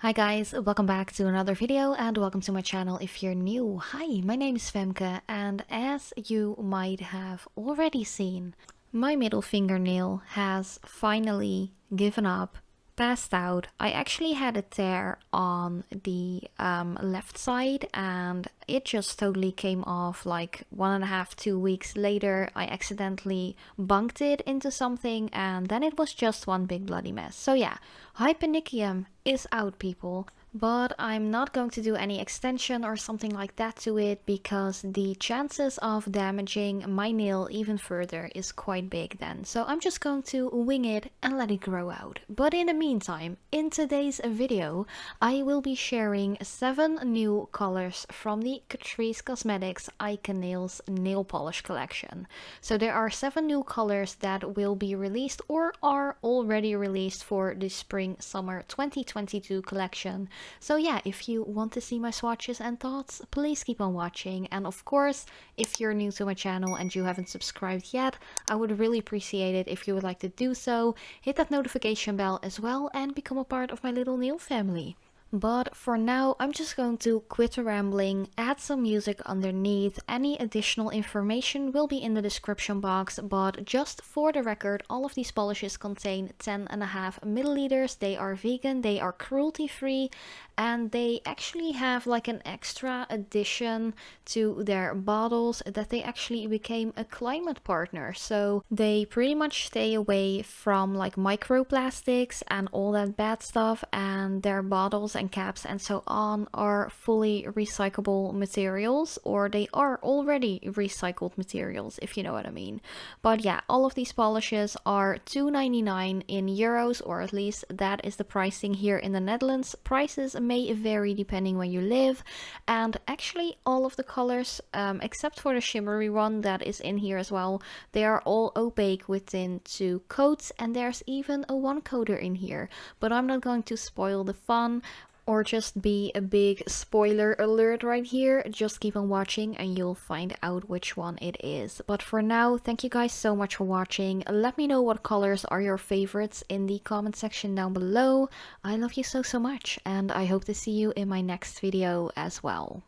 Hi guys, welcome back to another video and welcome to my channel if you're new. Hi, my name is Femke and as you might have already seen, my middle fingernail has finally given up, passed out. I actually had a tear on the left side and it just totally came off like 1.5 2 weeks later. I accidentally bunked it into something and then it was just one big bloody mess. So yeah, hyponychium is out, people. But I'm not going to do any extension or something like that to it because the chances of damaging my nail even further is quite big then. So I'm just going to wing it and let it grow out. But in the meantime, in today's video, I will be sharing 7 new colors from the Catrice Cosmetics ICONails nail polish collection. So there are 7 new colors that will be released or are already released for the spring-summer 2022 collection. So yeah, if you want to see my swatches and thoughts, please keep on watching. And of course, if you're new to my channel and you haven't subscribed yet, I would really appreciate it if you would like to do so. Hit that notification bell as well and become a part of my little nail family. But for now, I'm just going to quit the rambling, add some music underneath. Any additional information will be in the description box, but just for the record, all of these polishes contain 10.5 milliliters. They are vegan, they are cruelty free, and they actually have like an extra addition to their bottles that they actually became a climate partner. So they pretty much stay away from like microplastics and all that bad stuff, and their bottles and caps and so on are fully recyclable materials, or they are already recycled materials, if you know what I mean. But yeah, all of these polishes are €2.99 in euros, or at least that is the pricing here in the Netherlands. Prices may vary depending where you live, and actually all of the colors except for the shimmery one that is in here as well, they are all opaque within 2 coats, and there's even a 1 coater in here. But I'm not going to spoil the fun or just be a big spoiler alert right here. Just keep on watching and you'll find out which one it is. But for now, thank you guys so much for watching. Let me know what colors are your favorites in the comment section down below. I love you so much, and I hope to see you in my next video as well.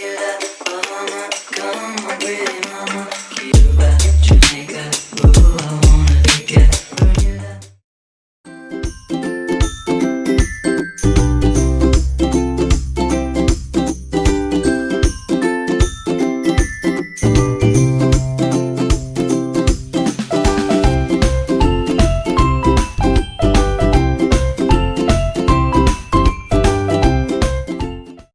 you that